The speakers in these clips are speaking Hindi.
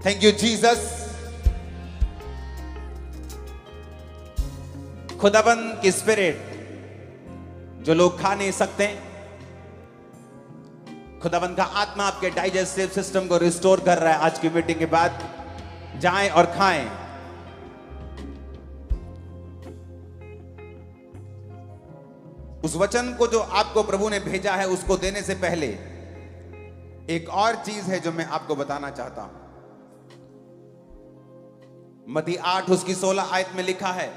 Thank you Jesus. खुदाबंद की स्पिरिट जो लोग खा नहीं सकते, खुदाबंद का आत्मा आपके डाइजेस्टिव सिस्टम को रिस्टोर कर रहा है। आज की मीटिंग के बाद जाएं और खाएं। उस वचन को जो आपको प्रभु ने भेजा है उसको देने से पहले एक और चीज है जो मैं आपको बताना चाहता हूं। मत्ती 8 उसकी 16 आयत में लिखा है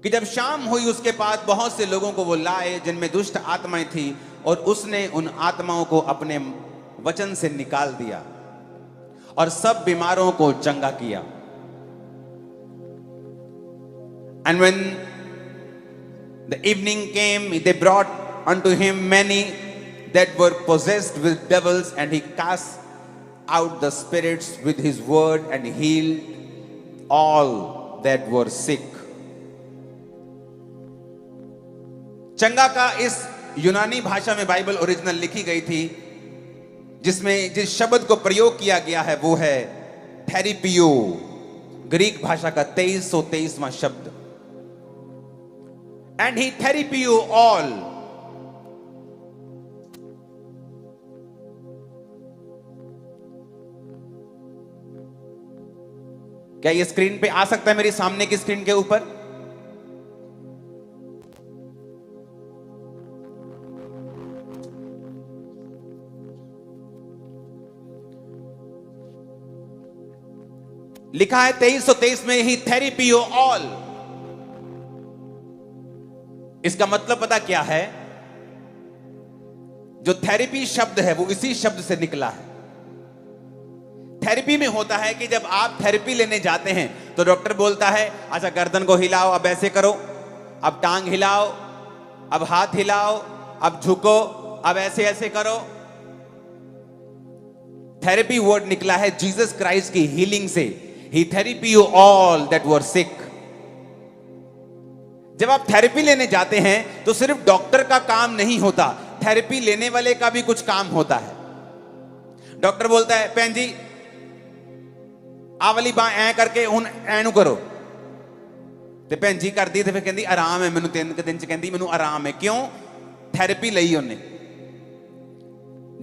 कि जब शाम हुई उसके पास बहुत से लोगों को वो लाए जिनमें दुष्ट आत्माएं थी, और उसने उन आत्माओं को अपने वचन से निकाल दिया और सब बीमारों को चंगा किया। And when the evening came, they brought unto him many that were possessed with devils, and he cast out the spirits with his word and healed all that were sick. चंगा का इस यूनानी भाषा में बाइबल ओरिजिनल लिखी गई थी, जिसमें जिस शब्द को प्रयोग किया गया है वो है थेरेपियो, ग्रीक भाषा का 2323वां शब्द। एंड ही थेरेपियो ऑल। क्या ये स्क्रीन पे आ सकता है, मेरी सामने की स्क्रीन के ऊपर? लिखा है 2323 में ही थेरेपियो ऑल। इसका मतलब पता क्या है? जो थेरेपी शब्द है वो इसी शब्द से निकला है। थेरेपी में होता है कि जब आप थेरेपी लेने जाते हैं तो डॉक्टर बोलता है अच्छा गर्दन को हिलाओ, अब ऐसे करो, अब टांग हिलाओ, अब हाथ हिलाओ, अब झुको, अब ऐसे ऐसे करो। थेरेपी वर्ड निकला है जीसस क्राइस्ट की हीलिंग से। He therapy you all that were sick. जब आप थेरेपी लेने जाते हैं तो सिर्फ डॉक्टर का काम नहीं होता, थेरेपी लेने वाले का भी कुछ काम होता है। डॉक्टर बोलता है भैन जी आ वाली बांह ऐ करके हुन ऐनू करो, ते भैन जी कर दी, ते फिर कहंदी आराम है मैनू, 3 दिन च कहंदी मैनू आराम है। क्यों? थेरेपी लई उन्हें।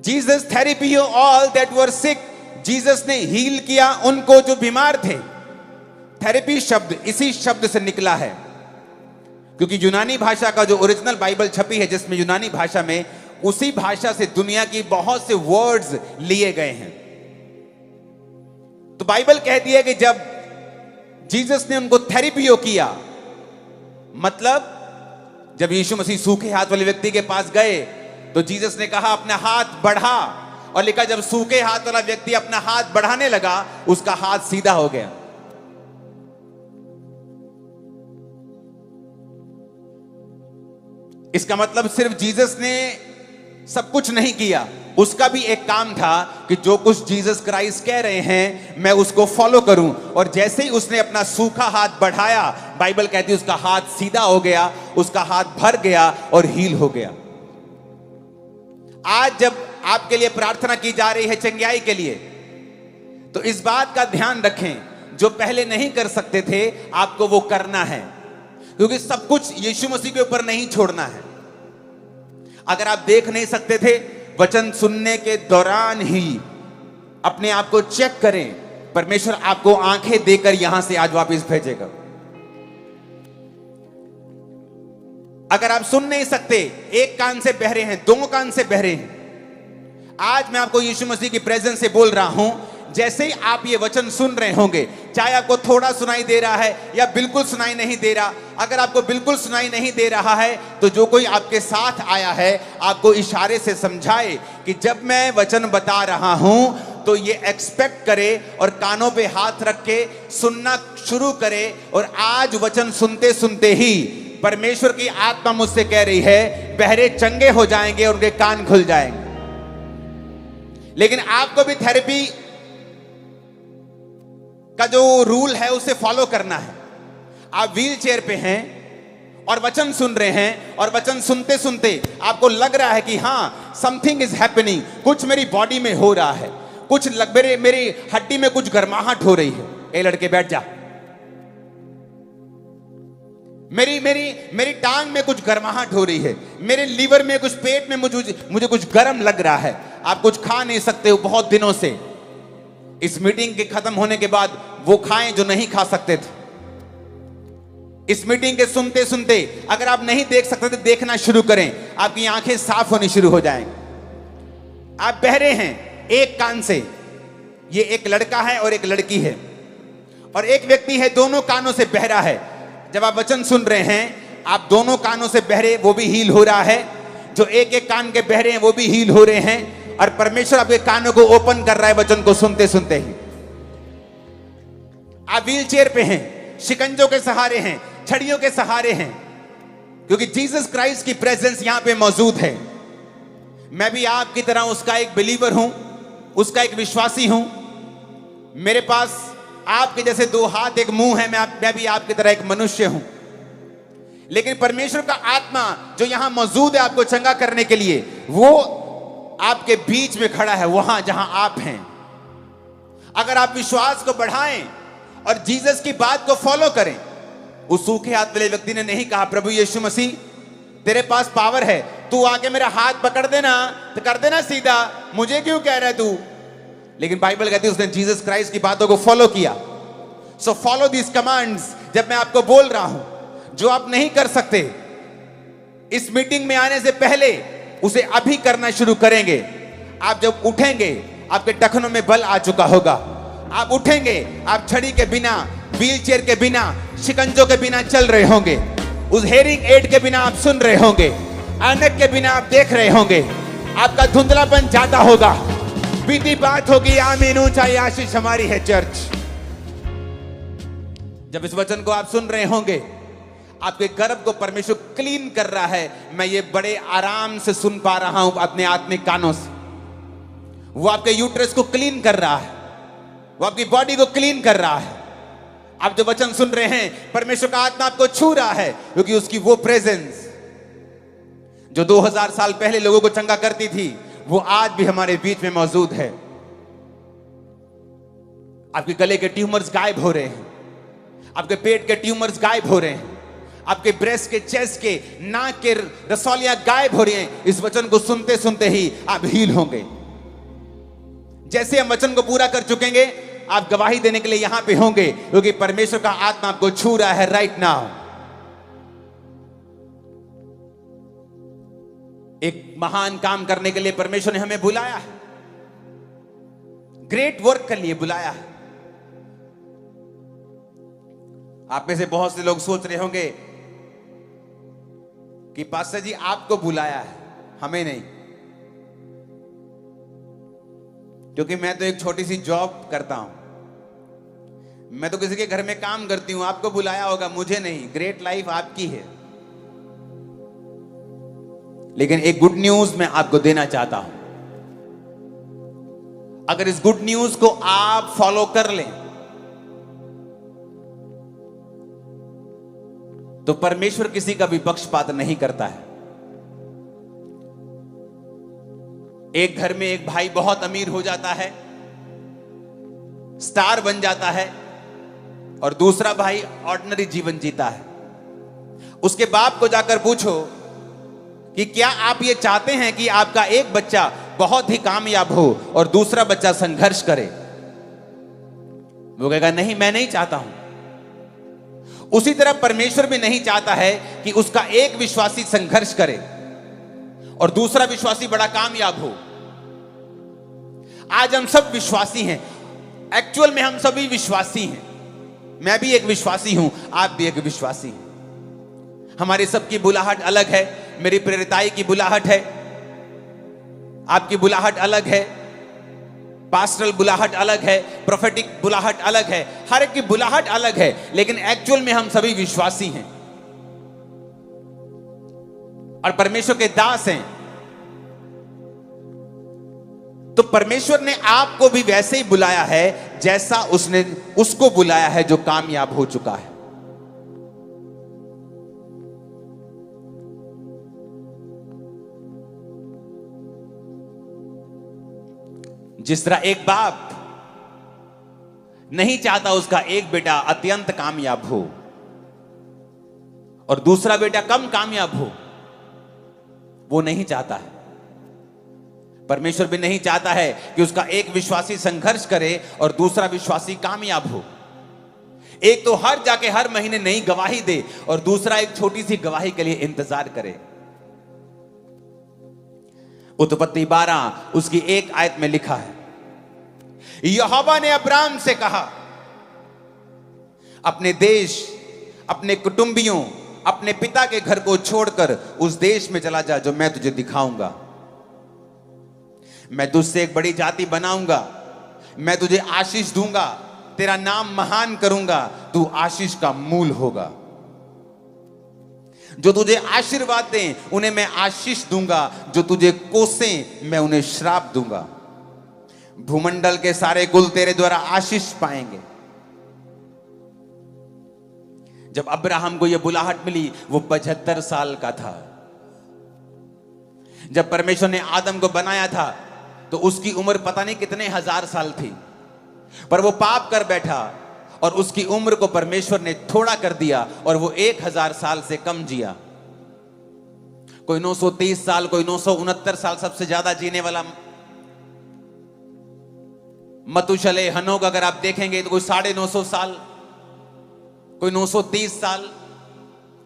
Jesus therapy you all that were sick. Jesus ने हील किया उनको जो बीमार थे। थेरेपी शब्द इसी शब्द से निकला है, क्योंकि यूनानी भाषा का जो ओरिजिनल बाइबल छपी है, जिसमें यूनानी भाषा में उसी भाषा से दुनिया की बहुत से वर्ड्स लिए गए हैं। तो बाइबल कहती है कि जब जीसस ने उनको थेरेपियो किया, मतलब जब यीशु मसीह सूखे हाथ वाले व्यक्ति के पास गए तो जीसस ने कहा अपना हाथ बढ़ा, और लिखा जब सूखे हाथ वाला व्यक्ति अपना हाथ बढ़ाने लगा उसका हाथ सीधा हो गया। इसका मतलब सिर्फ जीसस ने सब कुछ नहीं किया, उसका भी एक काम था कि जो कुछ जीसस क्राइस्ट कह रहे हैं मैं उसको फॉलो करूं। और जैसे ही उसने अपना सूखा हाथ बढ़ाया, बाइबल कहती है उसका हाथ सीधा हो गया, उसका हाथ भर गया और हील हो गया। आज जब आपके लिए प्रार्थना की जा रही है चंगाई के लिए, तो इस बात का ध्यान रखें जो पहले नहीं कर सकते थे आपको वो करना है, क्योंकि सब कुछ यीशु मसीह के ऊपर नहीं छोड़ना है। अगर आप देख नहीं सकते थे, वचन सुनने के दौरान ही अपने आप को चेक करें, परमेश्वर आपको आंखें देकर यहां से आज वापस भेजेगा। अगर आप सुन नहीं सकते, एक कान से बहरे हैं, 2 कान से बहरे हैं, आज मैं आपको यीशु मसीह की प्रेजेंस से बोल रहा हूं। जैसे ही आप ये वचन सुन रहे होंगे, चाहे आपको थोड़ा सुनाई दे रहा है या बिल्कुल सुनाई नहीं दे रहा, अगर आपको बिल्कुल सुनाई नहीं दे रहा है तो जो कोई आपके साथ आया है आपको इशारे से समझाए कि जब मैं वचन बता रहा हूं तो ये एक्सपेक्ट करे और कानों पे हाथ रख के सुनना शुरू करे। और आज वचन सुनते सुनते ही परमेश्वर की आत्मा मुझसे कह रही है बहरे चंगे हो जाएंगे और उनके कान खुल जाएंगे। लेकिन आपको भी थेरेपी का जो रूल है उसे फॉलो करना है। आप व्हील चेयर पे हैं और वचन सुन रहे हैं, और वचन सुनते सुनते आपको लग रहा है कि हाँ समथिंग इज हैपनिंग, कुछ मेरी बॉडी में हो रहा है, कुछ लग मेरी हड्डी में कुछ गर्माहट हो रही है। ए लड़के बैठ जा। मेरी मेरी मेरी टांग में कुछ गर्माहट हो रही है, मेरे लीवर में कुछ, पेट में मुझे कुछ गर्म लग रहा है। आप कुछ खा नहीं सकते हो बहुत दिनों से। इस मीटिंग के खत्म होने के बाद वो खाएं जो नहीं खा सकते थे। इस मीटिंग के सुनते सुनते अगर आप नहीं देख सकते तो देखना शुरू करें, आपकी आंखें साफ होनी शुरू हो जाएंगी। आप बहरे हैं एक कान से। ये एक लड़का है और एक लड़की है, और एक व्यक्ति है दोनों कानों से बहरा है। जब आप वचन सुन रहे हैं, आप दोनों कानों से बहरे, वो भी हील हो रहा है। जो एक एक कान के बहरे हैं वो भी हील हो रहे हैं, और परमेश्वर आपके कानों को ओपन कर रहा है वचन को सुनते सुनते ही। आप व्हील चेयर पे हैं, शिकंजों के सहारे हैं, छड़ियों के सहारे हैं, क्योंकि जीसस क्राइस्ट की प्रेजेंस यहां पे मौजूद है। मैं भी आपकी तरह उसका एक बिलीवर हूं, उसका एक विश्वासी हूं। मेरे पास आपके जैसे दो हाथ एक मुंह है। मैं भी आपकी तरह एक मनुष्य हूं, लेकिन परमेश्वर का आत्मा जो यहां मौजूद है आपको चंगा करने के लिए, वो आपके बीच में खड़ा है, वहां जहां आप हैं। अगर आप विश्वास को बढ़ाएं और जीसस की बात को फॉलो करें। उस सूखे हाथ वाले व्यक्ति ने नहीं कहा, प्रभु यीशु मसीह तेरे पास पावर है, तू आके मेरा हाथ पकड़ देना तो कर देना सीधा, मुझे क्यों कह रहा है तू। लेकिन बाइबल कहती है उसने जीसस क्राइस्ट की बातों को फॉलो किया। So follow this commands. जब मैं आपको बोल रहा हूं जो आप नहीं कर सकते इस मीटिंग में आने से पहले, उसे अभी करना शुरू करेंगे। आप जब उठेंगे आपके टखनों में बल आ चुका होगा। आप उठेंगे, आप छड़ी के बिना, व्हील चेयर के बिना, शिकंजों के बिना चल रहे होंगे। उस हेयरिंग एड के बिना आप सुन रहे होंगे, ऐनक के बिना आप देख रहे होंगे। आपका धुंधलापन जाता होगा। बीती बात होगी। आमीन। ऊंचाई आशीष हमारी है चर्च। जब इस वचन को आप सुन रहे होंगे, आपके गर्भ को परमेश्वर क्लीन कर रहा है। मैं ये बड़े आराम से सुन पा रहा हूं अपने आत्मिक कानों से। वो आपके यूट्रस को क्लीन कर रहा है, वो आपकी बॉडी को क्लीन कर रहा है। आप जो वचन सुन रहे हैं, परमेश्वर का आत्मा आपको छू रहा है, क्योंकि उसकी वो प्रेजेंस जो 2000 साल पहले लोगों को चंगा करती थी, वो आज भी हमारे बीच में मौजूद है। आपके गले के ट्यूमर्स गायब हो रहे हैं, आपके पेट के ट्यूमर्स गायब हो रहे हैं, आपके ब्रेस्ट के, चेस्ट के, नाक के रसौलियां गायब हो रही हैं। इस वचन को सुनते सुनते ही आप हील होंगे। जैसे हम वचन को पूरा कर चुकेंगे, आप गवाही देने के लिए यहां पे होंगे, क्योंकि परमेश्वर का आत्मा आपको छू रहा है राइट नाउ। एक महान काम करने के लिए परमेश्वर ने हमें बुलाया है, ग्रेट वर्क के लिए बुलाया है। आप में से बहुत से लोग सोच रहे होंगे कि पास्टर जी आपको बुलाया है, हमें नहीं, क्योंकि मैं तो एक छोटी सी जॉब करता हूं, मैं तो किसी के घर में काम करती हूं। आपको बुलाया होगा, मुझे नहीं। ग्रेट लाइफ आपकी है। लेकिन एक गुड न्यूज मैं आपको देना चाहता हूं। अगर इस गुड न्यूज को आप फॉलो कर लें तो परमेश्वर किसी का भी पक्षपात नहीं करता है। एक घर में एक भाई बहुत अमीर हो जाता है, स्टार बन जाता है, और दूसरा भाई ऑर्डिनरी जीवन जीता है। उसके बाप को जाकर पूछो कि क्या आप ये चाहते हैं कि आपका एक बच्चा बहुत ही कामयाब हो और दूसरा बच्चा संघर्ष करे? वो कहेगा नहीं, मैं नहीं चाहता हूं। उसी तरह परमेश्वर भी नहीं चाहता है कि उसका एक विश्वासी संघर्ष करे और दूसरा विश्वासी बड़ा कामयाब हो। आज हम सब विश्वासी हैं, एक्चुअल में हम सभी विश्वासी हैं। मैं भी एक विश्वासी हूं, आप भी एक विश्वासी हैं। हमारी सबकी बुलाहट अलग है। मेरी प्रेरिताई की बुलाहट है, आपकी बुलाहट अलग है, पास्टरल बुलाहट अलग है, प्रोफेटिक बुलाहट अलग है। हर एक की बुलाहट अलग है, लेकिन एक्चुअल में हम सभी विश्वासी हैं और परमेश्वर के दास हैं। तो परमेश्वर ने आपको भी वैसे ही बुलाया है जैसा उसने उसको बुलाया है जो कामयाब हो चुका है। जिस तरह एक बाप नहीं चाहता उसका एक बेटा अत्यंत कामयाब हो और दूसरा बेटा कम कामयाब हो, वो नहीं चाहता है। परमेश्वर भी नहीं चाहता है कि उसका एक विश्वासी संघर्ष करे और दूसरा विश्वासी कामयाब हो। एक तो हर महीने नई गवाही दे और दूसरा एक छोटी सी गवाही के लिए इंतजार करे। उत्पत्ति 12 उसकी एक आयत में लिखा है, यहोवा ने अब्राम से कहा, अपने देश, अपने कुटुंबियों, अपने पिता के घर को छोड़कर उस देश में चला जा जो मैं तुझे दिखाऊंगा। मैं तुझसे एक बड़ी जाति बनाऊंगा, मैं तुझे आशीष दूंगा, तेरा नाम महान करूंगा, तू आशीष का मूल होगा। जो तुझे आशीर्वाद दें उन्हें मैं आशीष दूंगा, जो तुझे कोसें मैं उन्हें श्राप दूंगा। भूमंडल के सारे कुल तेरे द्वारा आशीष पाएंगे। जब अब्राहम को यह बुलाहट मिली वो 75 साल का था। जब परमेश्वर ने आदम को बनाया था तो उसकी उम्र पता नहीं कितने हजार साल थी, पर वो पाप कर बैठा और उसकी उम्र को परमेश्वर ने थोड़ा कर दिया और वो 1000 साल से कम जिया। कोई 930 साल, कोई 969 साल, सबसे ज्यादा जीने वाला मतुशले हनोक अगर आप देखेंगे तो कोई 950 साल, कोई 930 साल।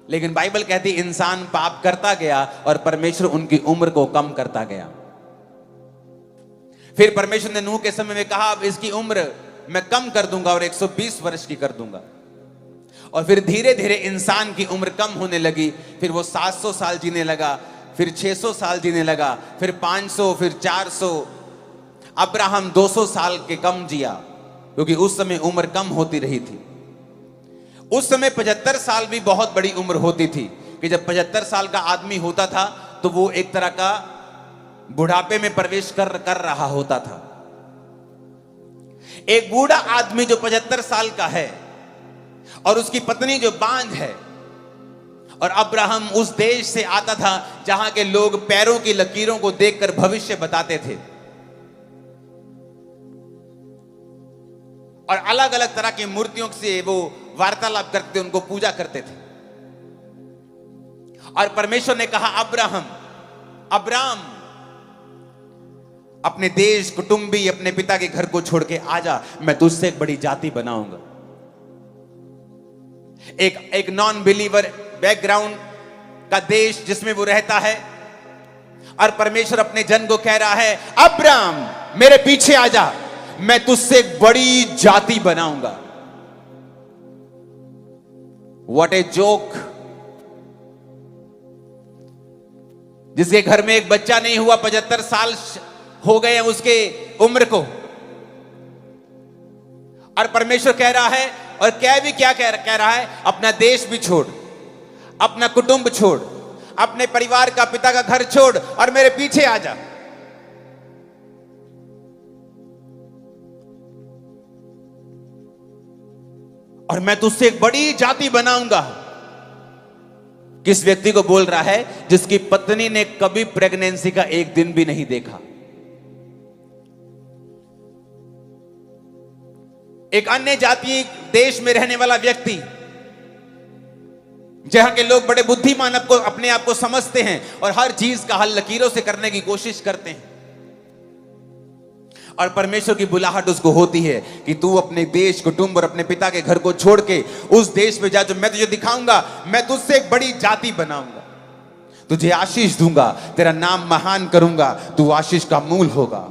लेकिन बाइबल कहती इंसान पाप करता गया और परमेश्वर उनकी उम्र को कम करता गया। फिर परमेश्वर ने नूह के समय में कहा, अब इसकी उम्र मैं कम कर दूंगा और 120 वर्ष की कर दूंगा। और फिर धीरे धीरे इंसान की उम्र कम होने लगी। फिर वो 700 साल जीने लगा, फिर 600 साल जीने लगा, फिर 500, फिर 400। अब्राहम 200 साल के कम जिया क्योंकि उस समय उम्र कम होती रही थी। उस समय 75 साल भी बहुत बड़ी उम्र होती थी कि जब 75 साल का आदमी होता था तो वो एक तरह का बुढ़ापे में प्रवेश कर रहा होता था। एक बूढ़ा आदमी जो 75 साल का है और उसकी पत्नी जो बांझ है, और अब्राहम उस देश से आता था जहां के लोग पैरों की लकीरों को देखकर भविष्य बताते थे और अलग अलग तरह की मूर्तियों से वो वार्तालाप करते, उनको पूजा करते थे। और परमेश्वर ने कहा, अब्राम अपने देश, कुटुंबी, अपने पिता के घर को छोड़ के आजा, मैं तुझसे एक बड़ी जाति बनाऊंगा। एक नॉन बिलीवर बैकग्राउंड का देश जिसमें वो रहता है, और परमेश्वर अपने जन को कह रहा है, अब्राम मेरे पीछे आजा, मैं तुझसे एक बड़ी जाति बनाऊंगा। What a joke. जिसके घर में एक बच्चा नहीं हुआ, 75 साल हो गए उसके उम्र को, और परमेश्वर कह रहा है, और क्या कह रहा है, अपना देश भी छोड़, अपना कुटुंब छोड़, अपने परिवार का, पिता का घर छोड़ और मेरे पीछे आ जा। और मैं तुझसे एक बड़ी जाति बनाऊंगा। किस व्यक्ति को बोल रहा है? जिसकी पत्नी ने कभी प्रेगनेंसी का एक दिन भी नहीं देखा। एक अन्य जातीय देश में रहने वाला व्यक्ति, जहां के लोग बड़े बुद्धिमान अपने आप को समझते हैं और हर चीज का हल लकीरों से करने की कोशिश करते हैं, और परमेश्वर की बुलाहट उसको होती है कि तू अपने देश, कुटुंब और अपने पिता के घर को छोड़ के उस देश में जा जो मैं तुझे दिखाऊंगा। मैं तुझसे एक बड़ी जाति बनाऊंगा, तुझे आशीष दूंगा, तेरा नाम महान करूंगा, तू आशीष का मूल होगा।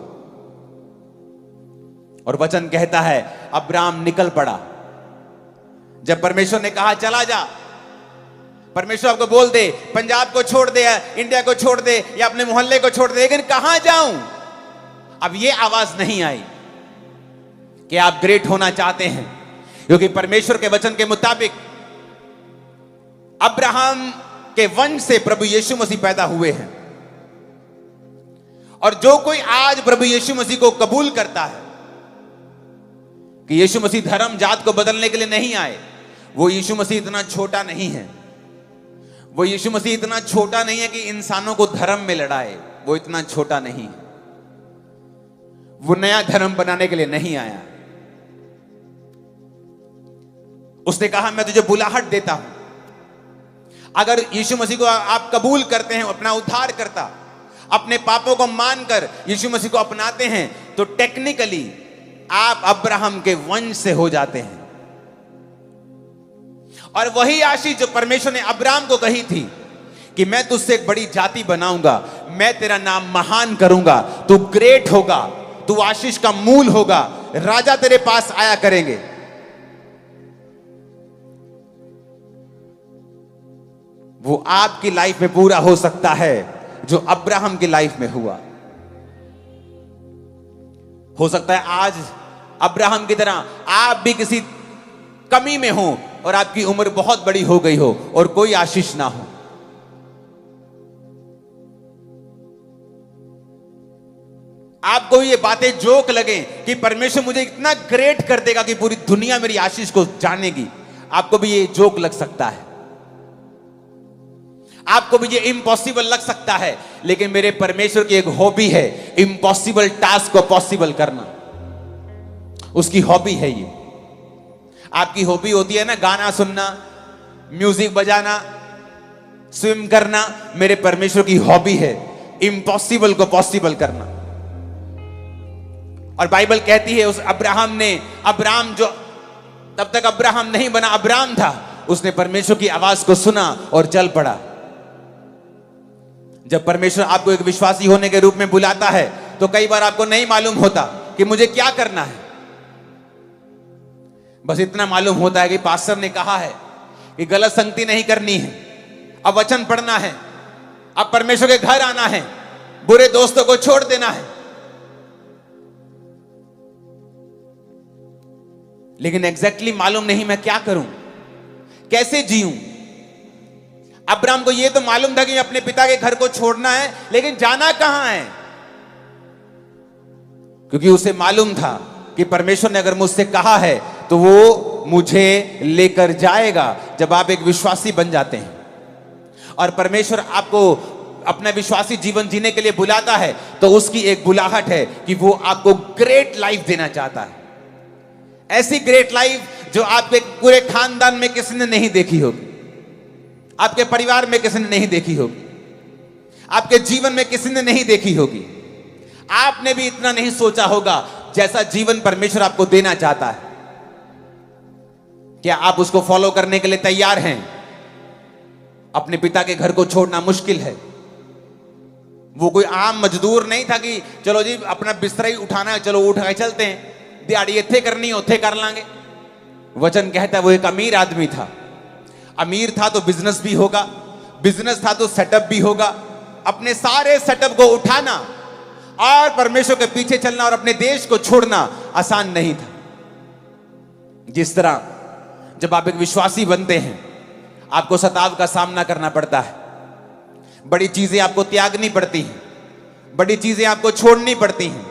और वचन कहता है, अब्राम निकल पड़ा। जब परमेश्वर ने कहा चला जा, परमेश्वर आपको बोल दे पंजाब को छोड़ दे, इंडिया को छोड़ दे, या अपने मोहल्ले को छोड़ दे, लेकिन कहां जाऊं? अब ये आवाज नहीं आई कि आप ग्रेट होना चाहते हैं, क्योंकि परमेश्वर के वचन के मुताबिक अब्राहम के वंश से प्रभु यीशु मसीह पैदा हुए हैं। और जो कोई आज प्रभु यीशु मसीह को कबूल करता है कि यीशु मसीह धर्म जात को बदलने के लिए नहीं आए, वो यीशु मसीह इतना छोटा नहीं है। वो यीशु मसीह इतना छोटा नहीं है कि इंसानों को धर्म में लड़ाए, वो इतना छोटा नहीं है। वो नया धर्म बनाने के लिए नहीं आया। उसने कहा मैं तुझे बुलाहट देता हूं, अगर यीशु मसीह को आप कबूल करते हैं अपना उद्धार करता, अपने पापों को मानकर यीशु मसीह को अपनाते हैं, तो टेक्निकली आप अब्राहम के वंश से हो जाते हैं। और वही आशीष जो परमेश्वर ने अब्राहम को कही थी कि मैं तुझसे एक बड़ी जाति बनाऊंगा, मैं तेरा नाम महान करूंगा, तू ग्रेट होगा, तू आशीष का मूल होगा, राजा तेरे पास आया करेंगे। वो आपकी लाइफ में पूरा हो सकता है जो अब्राहम की लाइफ में हुआ। हो सकता है आज अब्राहम की तरह आप भी किसी कमी में हो और आपकी उम्र बहुत बड़ी हो गई हो और कोई आशीष ना हो। आपको ये बातें जोक लगे कि परमेश्वर मुझे इतना ग्रेट कर देगा कि पूरी दुनिया मेरी आशीष को जानेगी, आपको भी ये जोक लग सकता है, आपको भी ये इम्पॉसिबल लग सकता है। लेकिन मेरे परमेश्वर की एक हॉबी है इम्पॉसिबल टास्क को पॉसिबल करना। उसकी हॉबी है ये। आपकी हॉबी होती है ना गाना सुनना, म्यूजिक बजाना, स्विम करना। मेरे परमेश्वर की हॉबी है इम्पॉसिबल को पॉसिबल करना। और बाइबल कहती है उस अब्राहम जो तब तक अब्राहम नहीं बना, अब्राम था, उसने परमेश्वर की आवाज को सुना और चल पड़ा। जब परमेश्वर आपको एक विश्वासी होने के रूप में बुलाता है तो कई बार आपको नहीं मालूम होता कि मुझे क्या करना है। बस इतना मालूम होता है कि पास्टर ने कहा है कि गलत संगति नहीं करनी है, अब वचन पढ़ना है, अब परमेश्वर के घर आना है, बुरे दोस्तों को छोड़ देना है। लेकिन एग्जैक्टली मालूम नहीं मैं क्या करूं, कैसे जीऊं। अब्राहम को यह तो मालूम था कि अपने पिता के घर को छोड़ना है, लेकिन जाना कहां है, क्योंकि उसे मालूम था कि परमेश्वर ने अगर मुझसे कहा है तो वो मुझे लेकर जाएगा। जब आप एक विश्वासी बन जाते हैं और परमेश्वर आपको अपना विश्वासी जीवन जीने के लिए बुलाता है तो उसकी एक बुलाहट है कि वो आपको ग्रेट लाइफ देना चाहता है। ऐसी ग्रेट लाइफ जो आपके पूरे खानदान में किसी ने नहीं देखी होगी, आपके परिवार में किसी ने नहीं देखी होगी, आपके जीवन में किसी ने नहीं देखी होगी। आपने भी इतना नहीं सोचा होगा जैसा जीवन परमेश्वर आपको देना चाहता है। क्या आप उसको फॉलो करने के लिए तैयार हैं? अपने पिता के घर को छोड़ना मुश्किल है। वो कोई आम मजदूर नहीं था कि चलो जी अपना बिस्तरा ही उठाना है, चलो उठ के चलते हैं, दिहाड़ी इत्थे करनी उथे कर लांगे। वचन कहता है वो एक अमीर आदमी था। अमीर था तो बिजनेस भी होगा, बिजनेस था तो सेटअप भी होगा। अपने सारे सेटअप को उठाना और परमेश्वर के पीछे चलना और अपने देश को छोड़ना आसान नहीं था। जिस तरह जब आप एक विश्वासी बनते हैं आपको सताव का सामना करना पड़ता है, बड़ी चीजें आपको त्यागनी पड़ती हैं, बड़ी चीजें आपको छोड़नी पड़ती हैं।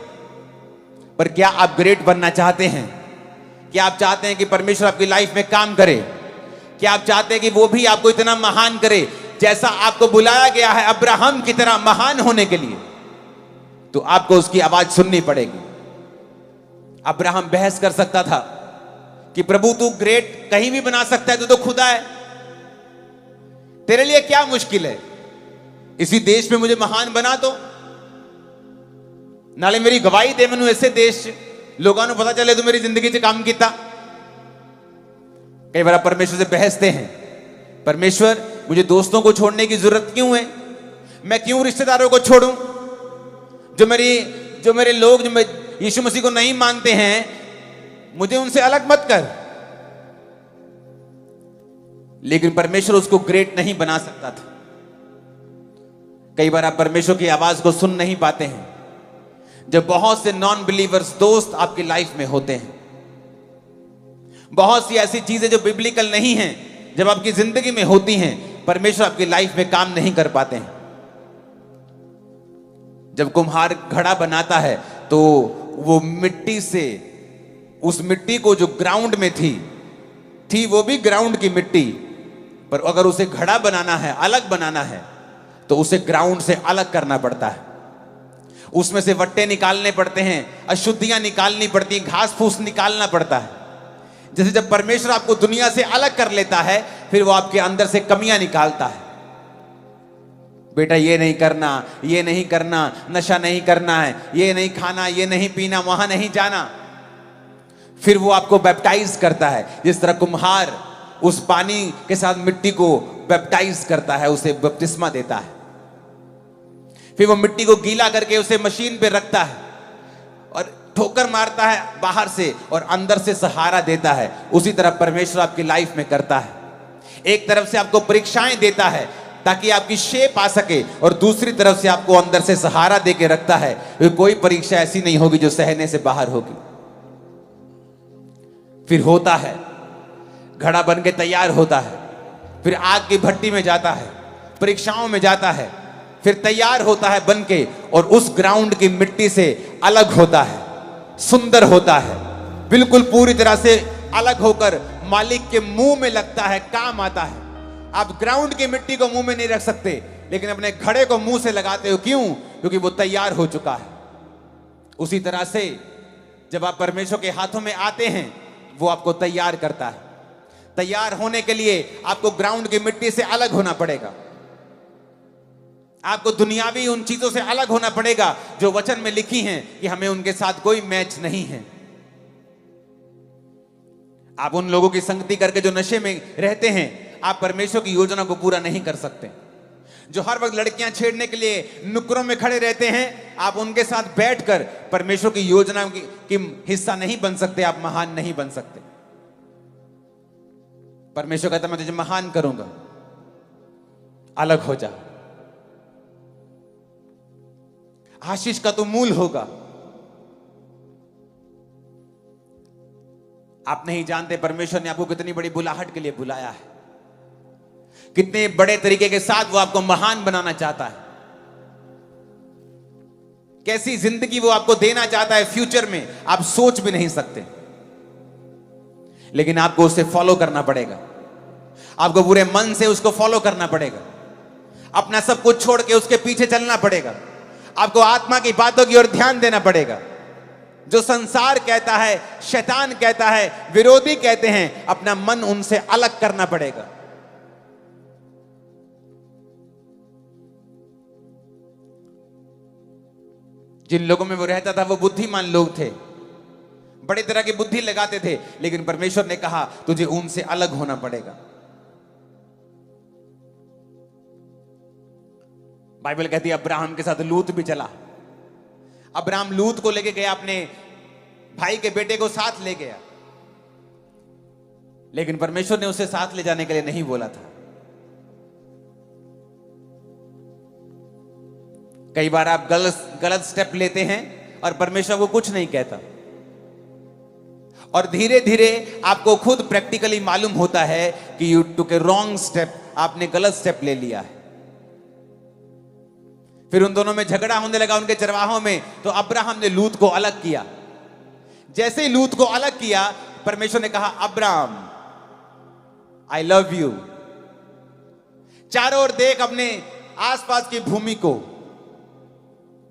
पर क्या आप ग्रेट बनना चाहते हैं? क्या आप चाहते हैं कि परमेश्वर आपकी लाइफ में काम करे? क्या आप चाहते हैं कि वो भी आपको इतना महान करे जैसा आपको बुलाया गया है अब्राहम की तरह महान होने के लिए? तो आपको उसकी आवाज सुननी पड़ेगी। अब्राहम बहस कर सकता था कि प्रभु तू ग्रेट कहीं भी बना सकता है, तू तो खुदा है, तेरे लिए क्या मुश्किल है, इसी देश में मुझे महान बना दो, नाले मेरी गवाही दे मैनू ऐसे देश लोगों को पता चले तू मेरी जिंदगी से काम किया। कई बार आप परमेश्वर से बहसते हैं, परमेश्वर मुझे दोस्तों को छोड़ने की जरूरत क्यों है, मैं क्यों रिश्तेदारों को छोड़ूं, जो मेरे लोग जो यीशु मसीह को नहीं मानते हैं, मुझे उनसे अलग मत कर। लेकिन परमेश्वर उसको ग्रेट नहीं बना सकता था। कई बार आप परमेश्वर की आवाज को सुन नहीं पाते हैं जब बहुत से नॉन बिलीवर्स दोस्त आपकी लाइफ में होते हैं। बहुत सी ऐसी चीजें जो बिब्लिकल नहीं हैं जब आपकी जिंदगी में होती हैं, परमेश्वर आपकी लाइफ में काम नहीं कर पाते हैं। जब कुम्हार घड़ा बनाता है तो वो मिट्टी से, उस मिट्टी को जो ग्राउंड में थी वो भी ग्राउंड की मिट्टी, पर अगर उसे घड़ा बनाना है, अलग बनाना है, तो उसे ग्राउंड से अलग करना पड़ता है। उसमें से वट्टे निकालने पड़ते हैं, अशुद्धियां निकालनी पड़ती हैं, घास फूस निकालना पड़ता है। जैसे जब परमेश्वर आपको दुनिया से अलग कर लेता है, फिर वो आपके अंदर से कमियां निकालता है। बेटा ये नहीं करना, ये नहीं करना, नशा नहीं करना है, ये नहीं खाना, ये नहीं पीना, वहां नहीं जाना। फिर वो आपको बैप्टाइज करता है, जिस तरह कुम्हार उस पानी के साथ मिट्टी को बैप्टाइज करता है, उसे बपतिस्मा देता है। फिर वो मिट्टी को गीला करके उसे मशीन पे रखता है और ठोकर मारता है बाहर से और अंदर से सहारा देता है। उसी तरह परमेश्वर आपकी लाइफ में करता है। एक तरफ से आपको परीक्षाएं देता है ताकि आपकी शेप आ सके, और दूसरी तरफ से आपको अंदर से सहारा देके रखता है। कोई परीक्षा ऐसी नहीं होगी जो सहने से बाहर होगी। फिर होता है, घड़ा बन के तैयार होता है, फिर आग की भट्टी में जाता है, परीक्षाओं में जाता है, फिर तैयार होता है बन के, और उस ग्राउंड की मिट्टी से अलग होता है, सुंदर होता है, बिल्कुल पूरी तरह से अलग होकर मालिक के मुंह में लगता है, काम आता है। आप ग्राउंड की मिट्टी को मुंह में नहीं रख सकते, लेकिन अपने घड़े को मुंह से लगाते हो। क्यों? क्योंकि वो तैयार हो चुका है। उसी तरह से जब आप परमेश्वर के हाथों में आते हैं, वो आपको तैयार करता है। तैयार होने के लिए आपको ग्राउंड की मिट्टी से अलग होना पड़ेगा। आपको दुनियावी उन चीजों से अलग होना पड़ेगा जो वचन में लिखी हैं कि हमें उनके साथ कोई मैच नहीं है। आप उन लोगों की संगति करके जो नशे में रहते हैं, आप परमेश्वर की योजना को पूरा नहीं कर सकते। जो हर वक्त लड़कियां छेड़ने के लिए नुक्करों में खड़े रहते हैं, आप उनके साथ बैठकर परमेश्वर की योजना की हिस्सा नहीं बन सकते, आप महान नहीं बन सकते। परमेश्वर कहता मैं तुझे महान करूंगा, अलग हो जा, आशीष का तो मूल होगा। आप नहीं जानते परमेश्वर ने आपको कितनी बड़ी बुलाहट के लिए बुलाया है, कितने बड़े तरीके के साथ वो आपको महान बनाना चाहता है, कैसी जिंदगी वो आपको देना चाहता है फ्यूचर में, आप सोच भी नहीं सकते। लेकिन आपको उसे फॉलो करना पड़ेगा, आपको पूरे मन से उसको फॉलो करना पड़ेगा, अपना सब कुछ छोड़ के उसके पीछे चलना पड़ेगा। आपको आत्मा की बातों की ओर ध्यान देना पड़ेगा। जो संसार कहता है, शैतान कहता है, विरोधी कहते हैं, अपना मन उनसे अलग करना पड़ेगा। जिन लोगों में वो रहता था वो बुद्धिमान लोग थे, बड़ी तरह की बुद्धि लगाते थे, लेकिन परमेश्वर ने कहा तुझे उनसे अलग होना पड़ेगा। बाइबल कहती है अब्राहम के साथ लूत भी चला। अब्राहम लूत को लेके गया, अपने भाई के बेटे को साथ ले गया, लेकिन परमेश्वर ने उसे साथ ले जाने के लिए नहीं बोला था। कई बार आप गलत स्टेप लेते हैं और परमेश्वर को कुछ नहीं कहता, और धीरे धीरे आपको खुद प्रैक्टिकली मालूम होता है कि you took A wrong step, आपने गलत स्टेप ले लिया है। फिर उन दोनों में झगड़ा होने लगा उनके चरवाहों में, तो अब्राहम ने लूत को अलग किया। जैसे ही लूत को अलग किया, परमेश्वर ने कहा अब्राहम आई लव यू, चारों ओर देख अपने आसपास की भूमि को,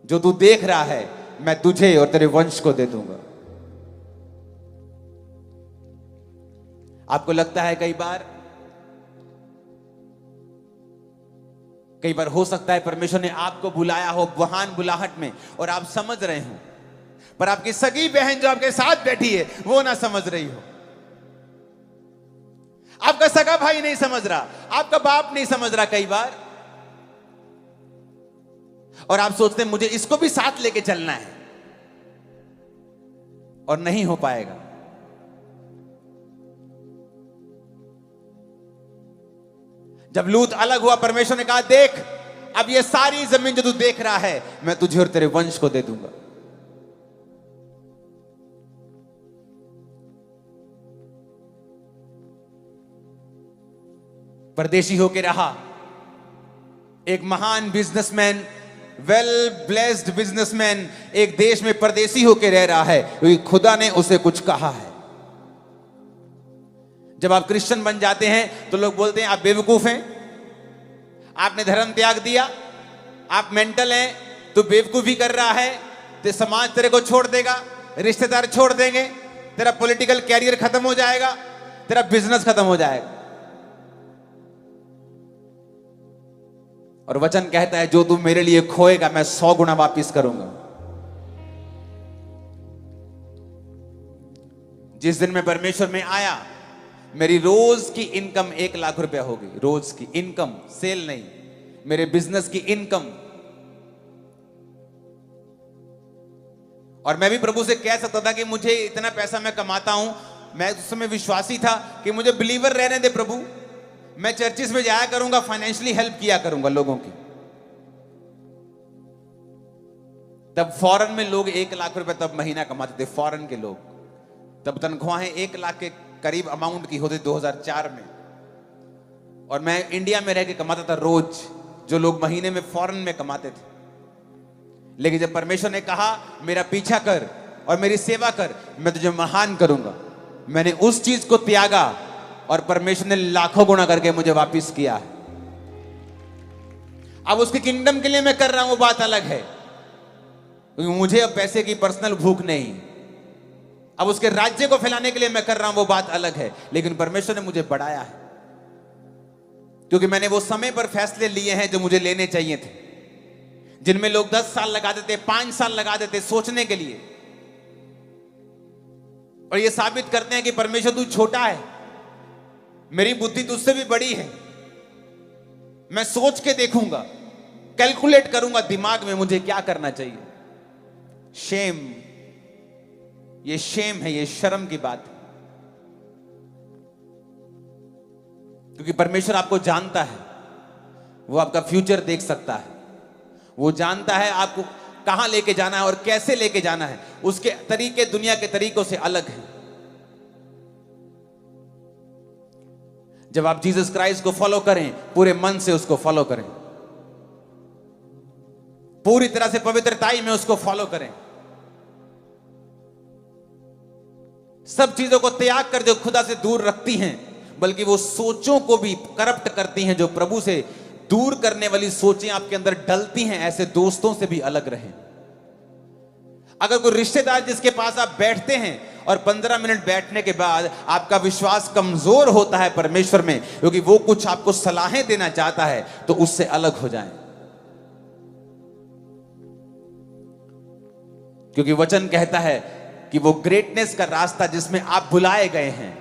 जो तू देख रहा है मैं तुझे और तेरे वंश को दे दूंगा। आपको लगता है कई बार हो सकता है परमेश्वर ने आपको बुलाया हो महान बुलाहट में और आप समझ रहे हो, पर आपकी सगी बहन जो आपके साथ बैठी है वो ना समझ रही हो, आपका सगा भाई नहीं समझ रहा, आपका बाप नहीं समझ रहा कई बार, और आप सोचते हैं मुझे इसको भी साथ लेके चलना है, और नहीं हो पाएगा। जब लूत अलग हुआ, परमेश्वर ने कहा देख अब ये सारी जमीन जो तू देख रहा है मैं तुझे और तेरे वंश को दे दूंगा। परदेशी होके रहा, एक महान बिजनेसमैन, वेल ब्लेस्ड बिजनेसमैन, एक देश में परदेशी होके रह रहा है क्योंकि खुदा ने उसे कुछ कहा है। जब आप क्रिश्चियन बन जाते हैं तो लोग बोलते हैं आप बेवकूफ हैं, आपने धर्म त्याग दिया, आप मेंटल हैं, तो बेवकूफी कर रहा है, तो समाज तेरे को छोड़ देगा, रिश्तेदार छोड़ देंगे, तेरा पॉलिटिकल कैरियर खत्म हो जाएगा, तेरा बिजनेस खत्म हो जाएगा। और वचन कहता है जो तू मेरे लिए खोएगा मैं 100 गुना वापिस करूंगा। जिस दिन मैं परमेश्वर में आया, मेरी रोज की इनकम 1 लाख रुपया हो गई। रोज की इनकम, सेल नहीं, मेरे बिजनेस की इनकम। और मैं भी प्रभु से कह सकता था कि मुझे इतना पैसा मैं कमाता हूं, मैं उस समय विश्वासी था कि मुझे बिलीवर रहने दे प्रभु, मैं चर्चिस में जाया करूंगा, फाइनेंशियली हेल्प किया करूंगा लोगों की। तब फॉरेन में लोग 1 लाख रुपए तब महीना कमाते थे, फॉरेन के लोग। तब तनख्वाहें 1 लाख के करीब अमाउंट की होती 2004 में। और मैं इंडिया में रह के कमाता था रोज, जो लोग महीने में फॉरेन में कमाते थे। लेकिन जब परमेश्वर ने कहा मेरा पीछा कर और मेरी सेवा कर, मैं तुझे महान करूंगा, मैंने उस चीज को त्यागा और परमेश्वर ने लाखों गुना करके मुझे वापस किया है। अब उसके किंगडम के लिए मैं कर रहा हूं, वो बात अलग है, क्योंकि मुझे अब पैसे की पर्सनल भूख नहीं। अब उसके राज्य को फैलाने के लिए मैं कर रहा हूं, वो बात अलग है। लेकिन परमेश्वर ने मुझे बढ़ाया है, क्योंकि मैंने वो समय पर फैसले लिए हैं जो मुझे लेने चाहिए थे, जिनमें लोग 10 साल लगा देते, 5 साल लगा देते सोचने के लिए, और ये साबित करते हैं कि परमेश्वर तू छोटा है, मेरी बुद्धि तुझसे भी बड़ी है, मैं सोच के देखूंगा, कैलकुलेट करूंगा दिमाग में मुझे क्या करना चाहिए। शेम, ये शेम है, ये शर्म की बात है, क्योंकि परमेश्वर आपको जानता है, वो आपका फ्यूचर देख सकता है, वो जानता है आपको कहां लेके जाना है और कैसे लेके जाना है। उसके तरीके दुनिया के तरीकों से अलग हैं। जब आप जीसस क्राइस्ट को फॉलो करें, पूरे मन से उसको फॉलो करें, पूरी तरह से पवित्रताई में उसको फॉलो करें, सब चीजों को त्याग कर जो खुदा से दूर रखती हैं, बल्कि वो सोचों को भी करप्ट करती हैं, जो प्रभु से दूर करने वाली सोचें आपके अंदर डलती हैं, ऐसे दोस्तों से भी अलग रहें। अगर कोई रिश्तेदार जिसके पास आप बैठते हैं और 15 मिनट बैठने के बाद आपका विश्वास कमजोर होता है परमेश्वर में, क्योंकि वो कुछ आपको सलाहें देना चाहता है, तो उससे अलग हो जाएं। क्योंकि वचन कहता है कि वो ग्रेटनेस का रास्ता जिसमें आप बुलाए गए हैं,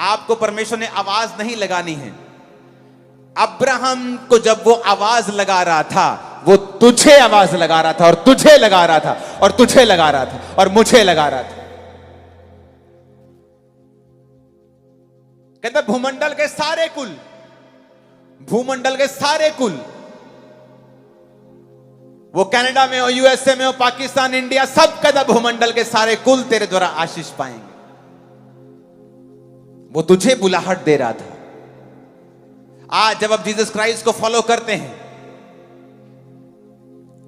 आपको परमेश्वर ने आवाज नहीं लगानी है। अब्राहम को जब वो आवाज लगा रहा था, वो तुझे आवाज लगा रहा था, और तुझे लगा रहा था, और तुझे लगा रहा था, और मुझे लगा रहा था। कहता भूमंडल के सारे कुल, भूमंडल के सारे कुल, वो कनाडा में हो, यूएसए में हो, पाकिस्तान, इंडिया, सब कहता भूमंडल के सारे कुल तेरे द्वारा आशीष पाएंगे। वो तुझे बुलाहट दे रहा था। आज जब आप जीसस क्राइस्ट को फॉलो करते हैं,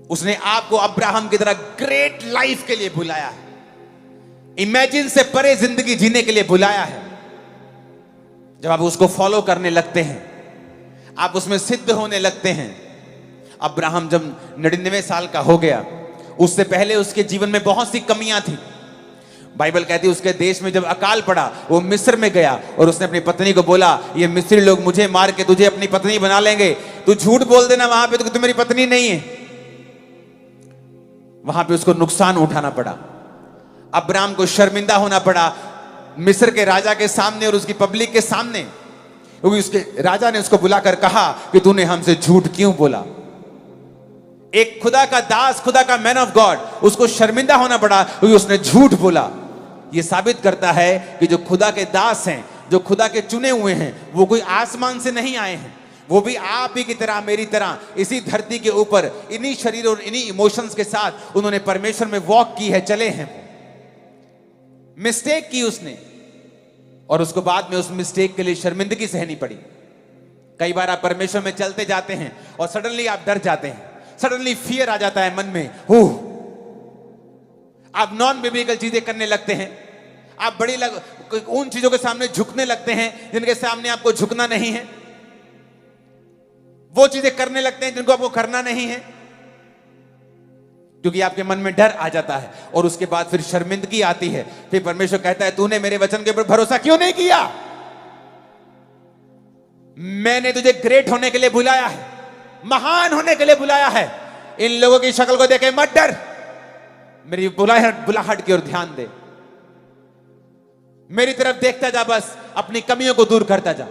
उसने आपको अब्राहम की तरह ग्रेट लाइफ के लिए बुलाया है, इमेजिन से परे जिंदगी जीने के लिए बुलाया है। जब आप उसको फॉलो करने लगते हैं, आप उसमें सिद्ध होने लगते हैं। अब्राहम जब 99 साल का हो गया, उससे पहले उसके जीवन में बहुत सी कमियां थी। बाइबल कहती है उसके देश में जब अकाल पड़ा, वो मिस्र में गया और उसने अपनी पत्नी को बोला, ये मिस्री लोग मुझे मार के तुझे अपनी पत्नी बना लेंगे, तू झूठ बोल देना वहां पे तो मेरी पत्नी नहीं है। वहां पे उसको नुकसान उठाना पड़ा, अब्राम को शर्मिंदा होना पड़ा मिस्र के राजा के सामने और उसकी पब्लिक के सामने, क्योंकि उसके राजा ने उसको बुलाकर कहा कि तूने हमसे झूठ क्यों बोला। एक खुदा का दास, खुदा का मैन ऑफ गॉड, उसको शर्मिंदा होना पड़ा क्योंकि उसने झूठ बोला। यह साबित करता है कि जो खुदा के दास हैं, जो खुदा के चुने हुए हैं, वो कोई आसमान से नहीं आए हैं, वो भी आप ही की तरह, मेरी तरह इसी धरती के ऊपर इन्हीं शरीर और इन्हीं इमोशंस के साथ उन्होंने परमेश्वर में वॉक की है, चले हैं। मिस्टेक की उसने, और उसको बाद में उस मिस्टेक के लिए शर्मिंदगी सहनी पड़ी। कई बार आप परमेश्वर में चलते जाते हैं और सडनली आप डर जाते हैं, सडनली फियर आ जाता है मन में, आप नॉन बिब्लिकल चीजें करने लगते हैं, आप उन चीजों के सामने झुकने लगते हैं जिनके सामने आपको झुकना नहीं है, वो चीजें करने लगते हैं जिनको आपको करना नहीं है। क्योंकि आपके मन में डर आ जाता है और उसके बाद फिर शर्मिंदगी आती है। फिर परमेश्वर कहता है तूने मेरे वचन के ऊपर भरोसा क्यों नहीं किया? मैंने तुझे ग्रेट होने के लिए बुलाया है, महान होने के लिए बुलाया है। इन लोगों की शक्ल को देखे मत डर, मेरी बुलाहट की ओर ध्यान दे, मेरी तरफ देखता जा, बस अपनी कमियों को दूर करता जा।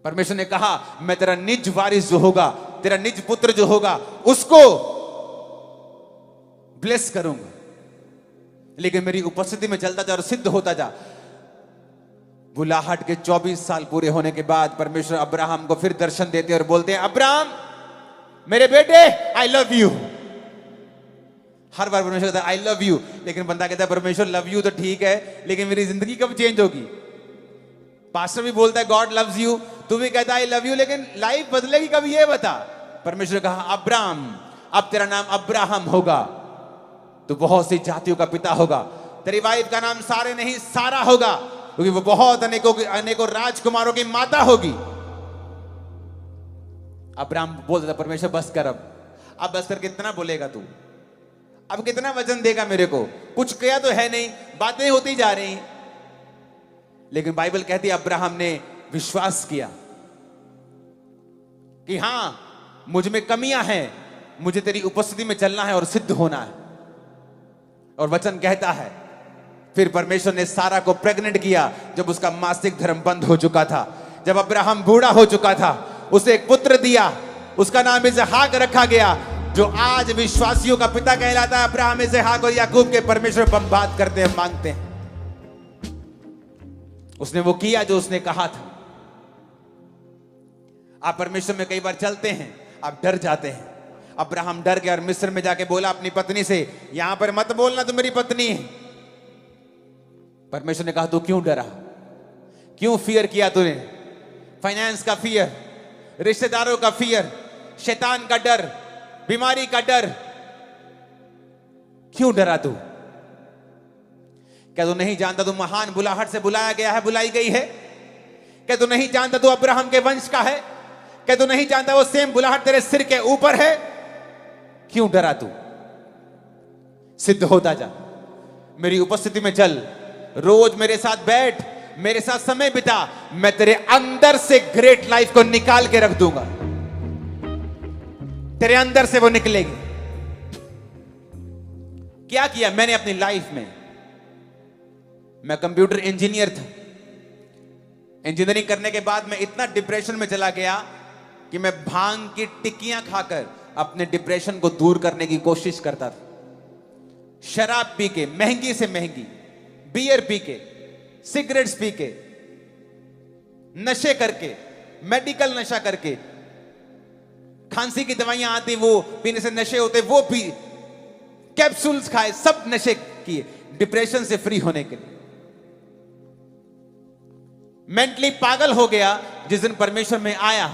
परमेश्वर ने कहा मैं तेरा निज वारिस जो होगा, तेरा निज पुत्र जो होगा, उसको ब्लेस करूंगा, लेकिन मेरी उपस्थिति में चलता जा और सिद्ध होता जा। बुलाहट के 24 साल पूरे होने के बाद परमेश्वर अब्राहम को फिर दर्शन देते और बोलते हैं अब्राहम मेरे बेटे आई लव यू। हर बार परमेश्वर कहता है आई लव यू, लेकिन बंदा कहता है परमेश्वर लव यू तो ठीक है, लेकिन मेरी जिंदगी कब चेंज होगी? पास्टर भी बोलता है गॉड लव्स यू, तू भी कहता है आई लव यू, लेकिन लाइफ बदलेगी कब ये बता। परमेश्वर ने कहा अब्राहम अब तेरा नाम अब्राहम होगा, तो बहुत सी जातियों का पिता होगा। तेरी वाइफ का नाम सारे नहीं सारा होगा, क्योंकि वो बहुत अनेकों राजकुमारों की माता होगी। अब्राहम बोल देता परमेश्वर बस कर, अब बस कर, कितना बोलेगा तू? अब कितना वचन देगा मेरे को? कुछ किया तो है नहीं, बातें होती जा रही। लेकिन बाइबल कहती है अब्राहम ने विश्वास किया कि हां मुझ में कमियां हैं, मुझे तेरी उपस्थिति में चलना है और सिद्ध होना है। और वचन कहता है फिर परमेश्वर ने सारा को प्रेग्नेंट किया जब उसका मासिक धर्म बंद हो चुका था, जब अब्राहम बूढ़ा हो चुका था। उसे एक पुत्र दिया, उसका नाम इसहाक रखा गया, जो आज विश्वासियों का पिता कहलाता है। अब्राहम इसहाक और याकूब के परमेश्वर बात करते हैं, मांगते हैं। उसने वो किया जो उसने कहा था। आप परमेश्वर में कई बार चलते हैं, आप डर जाते हैं। अब्राहम डर गया और मिस्र में जाके बोला अपनी पत्नी से यहां पर मत बोलना तो मेरी पत्नी है। परमेश्वर ने कहा तू क्यों डरा, क्यों फियर किया तूने? फाइनेंस का फियर, रिश्तेदारों का फियर, शैतान का डर, बीमारी का डर, क्यों डरा तू? क्या तू नहीं जानता तू महान बुलाहट से बुलाया गया है, बुलाई गई है? क्या तू नहीं जानता तू अब्राहम के वंश का है? क्या तू नहीं जानता वो सेम बुलाहट तेरे सिर के ऊपर है? क्यों डरा तू? सिद्ध होता जा, मेरी उपस्थिति में चल, रोज मेरे साथ बैठ, मेरे साथ समय बिता, मैं तेरे अंदर से ग्रेट लाइफ को निकाल के रख दूंगा। तेरे अंदर से वो निकलेगी। क्या किया मैंने अपनी लाइफ में? मैं कंप्यूटर इंजीनियर था। इंजीनियरिंग करने के बाद मैं इतना डिप्रेशन में चला गया कि मैं भांग की टिक्कियां खाकर अपने डिप्रेशन को दूर करने की कोशिश करता था। शराब पी के, महंगी से महंगी बियर पी के, सिगरेट्स पी के, नशे करके, मेडिकल नशा करके, खांसी की दवाइयां आती वो पीने से नशे होते वो पी, कैप्सूल्स खाए, सब नशे किए डिप्रेशन से फ्री होने के लिए। मेंटली पागल हो गया। जिस दिन परमेश्वर में आया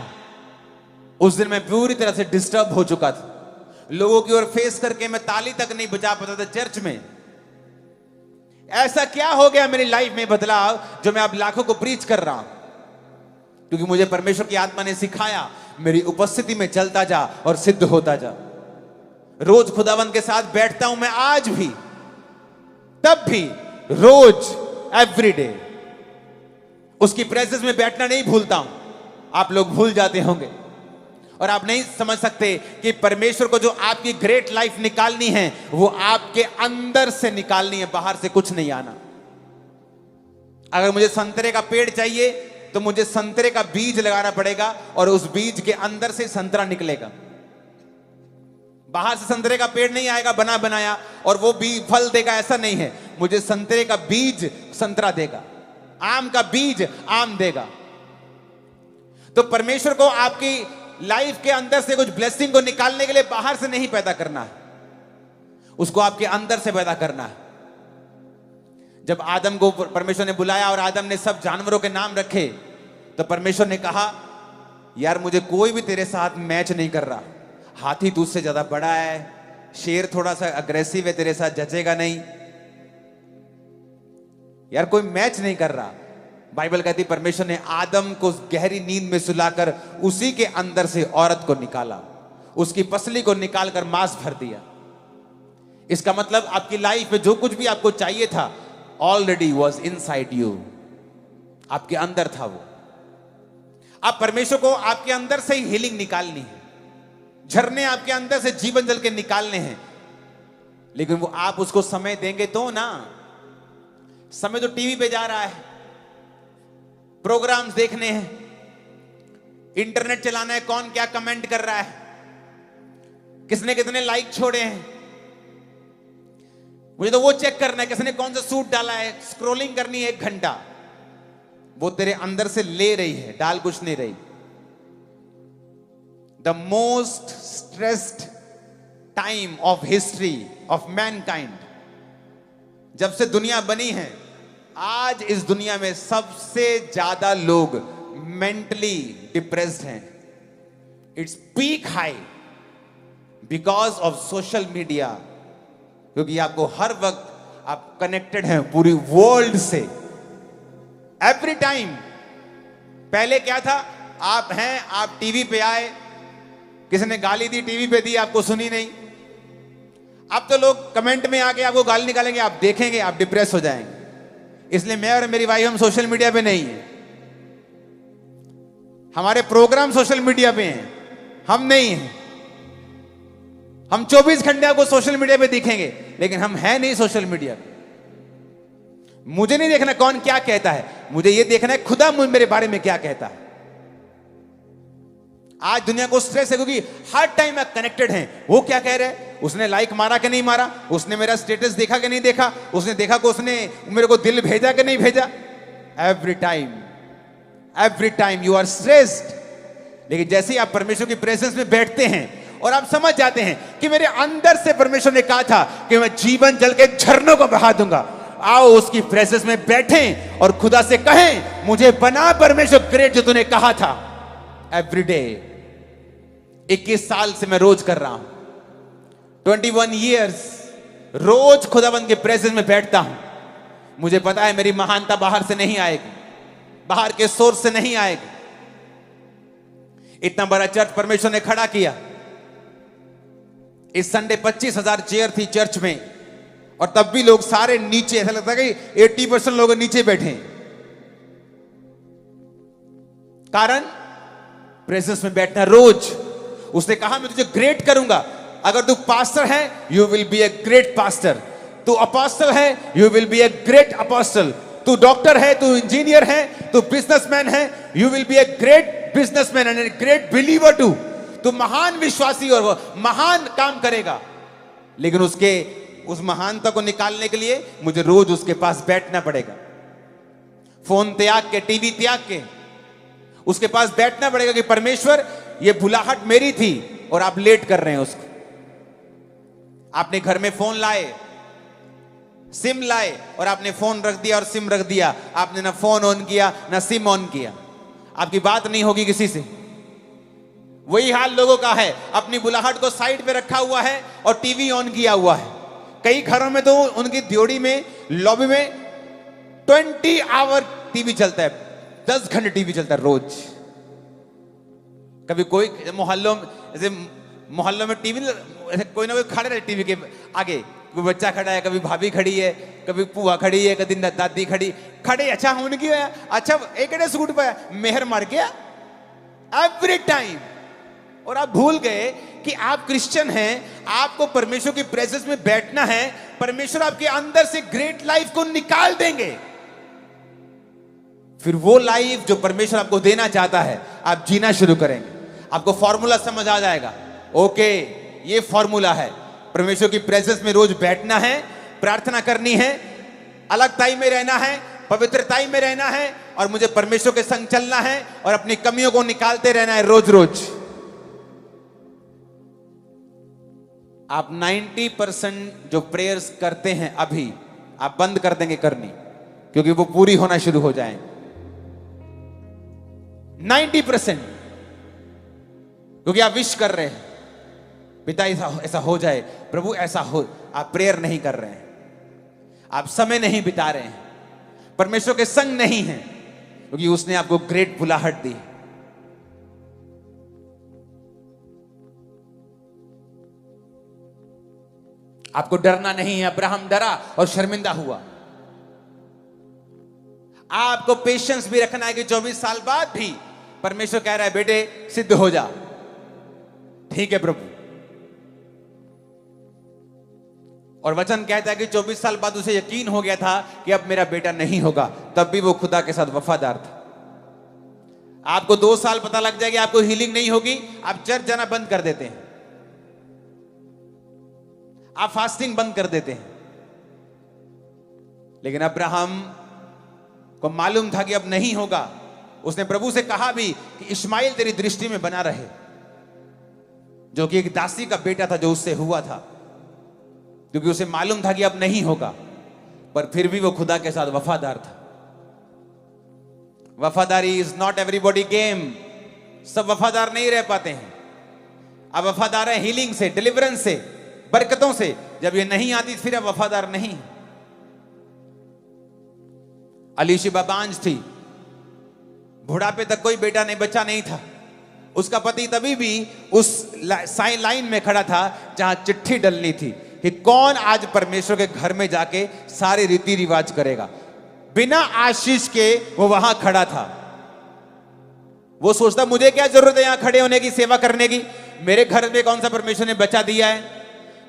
उस दिन मैं पूरी तरह से डिस्टर्ब हो चुका था। लोगों की ओर फेस करके मैं ताली तक नहीं बजा पाता था चर्च में। ऐसा क्या हो गया मेरी लाइफ में बदलाव जो मैं अब लाखों को प्रीच कर रहा हूं? क्योंकि मुझे परमेश्वर की आत्मा ने सिखाया मेरी उपस्थिति में चलता जा और सिद्ध होता जा। रोज खुदावंद के साथ बैठता हूं मैं आज भी, तब भी, रोज, एवरीडे उसकी प्रेजेंस में बैठना नहीं भूलता हूं। आप लोग भूल जाते होंगे और आप नहीं समझ सकते कि परमेश्वर को जो आपकी ग्रेट लाइफ निकालनी है वो आपके अंदर से निकालनी है, बाहर से कुछ नहीं आना। अगर मुझे संतरे का पेड़ चाहिए तो मुझे संतरे का बीज लगाना पड़ेगा और उस बीज के अंदर से संतरा निकलेगा। बाहर से संतरे का पेड़ नहीं आएगा बना बनाया और वो बीज फल देगा, ऐसा नहीं है। मुझे संतरे का बीज संतरा देगा, आम का बीज आम देगा। तो परमेश्वर को आपकी लाइफ के अंदर से कुछ ब्लेसिंग को निकालने के लिए बाहर से नहीं पैदा करना है, उसको आपके अंदर से पैदा करना है। जब आदम को परमेश्वर ने बुलाया और आदम ने सब जानवरों के नाम रखे तो परमेश्वर ने कहा यार मुझे कोई भी तेरे साथ मैच नहीं कर रहा। हाथी तुझसे ज्यादा बड़ा है, शेर थोड़ा सा अग्रेसिव है, तेरे साथ जचेगा नहीं, यार कोई मैच नहीं कर रहा। बाइबल कहती परमेश्वर ने आदम को गहरी नींद में सुलाकर उसी के अंदर से औरत को निकाला, उसकी पसली को निकालकर मांस भर दिया। इसका मतलब आपकी लाइफ में जो कुछ भी आपको चाहिए था ऑलरेडी वॉज इनसाइड यू, आपके अंदर था वो। आप परमेश्वर को आपके अंदर से ही हीलिंग निकालनी है, झरने आपके अंदर से जीवन जल के निकालने हैं, लेकिन वो आप उसको समय देंगे तो ना। समय तो टीवी पे जा रहा है, प्रोग्राम्स देखने हैं, इंटरनेट चलाना है, कौन क्या कमेंट कर रहा है, किसने कितने लाइक छोड़े हैं, मुझे तो वो चेक करना है किसने कौन सा सूट डाला है, स्क्रॉलिंग करनी है 1 घंटा। वो तेरे अंदर से ले रही है, डाल कुछ नहीं रही। The most stressed time of history of Mankind, जब से दुनिया बनी है, आज इस दुनिया में सबसे ज्यादा लोग मेंटली डिप्रेस्ड हैं। Its peak high because of social media, क्योंकि आपको हर वक्त आप कनेक्टेड हैं पूरी वर्ल्ड से, एवरी टाइम। पहले क्या था, आप हैं, आप टीवी पे आए, किसी ने गाली दी, टीवी पे दी, आपको सुनी नहीं। अब तो लोग कमेंट में आके आपको गाली निकालेंगे, आप देखेंगे, आप डिप्रेस हो जाएंगे। इसलिए मैं और मेरी वाइफ हम सोशल मीडिया पे नहीं है, हमारे प्रोग्राम सोशल मीडिया पे हैं, हम नहीं हैं। हम 24 घंटे आपको सोशल मीडिया पे दिखेंगे, लेकिन हम हैं नहीं सोशल मीडिया पे। मुझे नहीं देखना कौन क्या कहता है, मुझे ये देखना है खुदा मेरे बारे में क्या कहता है। आज दुनिया को स्ट्रेस है क्योंकि हर टाइम आप कनेक्टेड हैं। वो क्या कह रहे हैं, उसने लाइक मारा कि नहीं मारा, उसने मेरा स्टेटस देखा कि नहीं देखा, उसने देखा कि उसने मेरे को दिल भेजा कि नहीं भेजा। Every time you are stressed. लेकिन जैसे ही आप परमेश्वर की प्रेजेंस में बैठते हैं और आप समझ जाते हैं कि मेरे अंदर से परमेश्वर ने कहा था कि मैं जीवन जल के झरनों को बहा दूंगा, आओ उसकी प्रेजेंस में बैठें और खुदा से कहें, मुझे बना परमेश्वर ग्रेट जो तूने कहा था। एवरी डे 21 साल से मैं रोज कर रहा हूं, 21 years रोज खुदाबंद के प्रेजेंस में बैठता हूं। मुझे पता है मेरी महानता बाहर से नहीं आएगी, बाहर के सोर्स से नहीं आएगी। इतना बड़ा चर्च परमेश्वर ने खड़ा किया। इस संडे 25,000 चेयर थी चर्च में, और तब भी लोग सारे नीचे, ऐसा लगता है कि 80% लोग नीचे बैठे। कारण प्रेजेंस में बैठना रोज। उसने कहा मैं तुझे ग्रेट करूंगा। अगर तू पास्टर है, you will be a great pastor. तू अपोस्टल है, you will be a great apostle. तू डॉक्टर है, तू इंजीनियर है, तू बिजनेसमैन है, you will be a great businessman and a great believer too. तू महान विश्वासी और वो महान काम करेगा। लेकिन उस महानता को निकालने के लिए मुझे रोज उसके पास बैठना पड़ेगा। फोन त्याग के, टीवी त्याग के उसके पास बैठना पड़ेगा कि परमेश्वर, ये भुलाहट मेरी थी और आप लेट कर रहे हैं उसको। आपने घर में फोन लाए, सिम लाए, और आपने फोन रख दिया और सिम रख दिया। आपने ना फोन ऑन किया ना सिम ऑन किया। आपकी बात नहीं होगी किसी से। वही हाल लोगों का है, अपनी बुलाहट को साइड पे रखा हुआ है और टीवी ऑन किया हुआ है। कई घरों में तो उनकी ड्योढ़ी में, लॉबी में 20 आवर टीवी चलता है, 10 घंटे टीवी चलता है रोज। कभी कोई मोहल्लों में टीवी, ऐसे कोई ना कोई खड़े रहे टीवी के आगे। कोई बच्चा खड़ा है, कभी भाभी खड़ी है, कभी पुआ खड़ी है, कभी दादी खड़े। अच्छा उनकी, अच्छा एक सूट पे मेहर मार गया एवरी टाइम। और आप भूल गए कि आप क्रिश्चियन हैं, आपको परमेश्वर की प्रेजेंस में बैठना है। परमेश्वर आपके अंदर से ग्रेट लाइफ को निकाल देंगे। फिर वो लाइफ जो परमेश्वर आपको देना चाहता है, आप जीना शुरू करेंगे। आपको फॉर्मूला समझ आ जाएगा। ओके, ये फॉर्मूला है, परमेश्वर की प्रेजेंस में रोज बैठना है, प्रार्थना करनी है, अलगताई में रहना है, पवित्रताई में रहना है, और मुझे परमेश्वर के संग चलना है और अपनी कमियों को निकालते रहना है रोज रोज। आप 90% जो प्रेयर्स करते हैं अभी, आप बंद कर देंगे करनी, क्योंकि वो पूरी होना शुरू हो जाए। 90%, क्योंकि आप विश कर रहे हैं, पिता ऐसा हो जाए, प्रभु ऐसा हो। आप प्रेयर नहीं कर रहे हैं, आप समय नहीं बिता रहे हैं, परमेश्वर के संग नहीं हैं, क्योंकि उसने आपको ग्रेट बुलाहट दी। आपको डरना नहीं है। अब्राहम डरा और शर्मिंदा हुआ। आपको पेशेंस भी रखना है कि 24 साल बाद भी परमेश्वर कह रहा है बेटे सिद्ध हो जा। ठीक है प्रभु। और वचन कहता है कि 24 साल बाद उसे यकीन हो गया था कि अब मेरा बेटा नहीं होगा, तब भी वो खुदा के साथ वफादार था। आपको 2 साल पता लग जाएगा आपको हीलिंग नहीं होगी, आप चर्च जाना बंद कर देते हैं, आप फास्टिंग बंद कर देते हैं। लेकिन अब्राहम को मालूम था कि अब नहीं होगा। उसने प्रभु से कहा भी कि इश्माइल तेरी दृष्टि में बना रहे, जो कि एक दासी का बेटा था जो उससे हुआ था, क्योंकि उसे मालूम था कि अब नहीं होगा। पर फिर भी वो खुदा के साथ वफादार था। वफादारी इज नॉट एवरीबॉडी गेम। सब वफादार नहीं रह पाते हैं। अब वफादार है हीलिंग से, डिलीवरेंस से, बरकतों से। जब ये नहीं आती फिर अब वफादार नहीं। अलीशिबा बांझ थी, बुढ़ापे तक कोई बेटा नहीं, बच्चा नहीं था। उसका पति तभी भी उस साइन लाइन में खड़ा था जहां चिट्ठी डलनी थी कि कौन आज परमेश्वर के घर में जाके सारे रीति रिवाज करेगा। बिना आशीष के वो वहां खड़ा था। वो सोचता मुझे क्या जरूरत है यहां खड़े होने की, सेवा करने की। मेरे घर में कौन सा परमेश्वर ने बच्चा दिया है।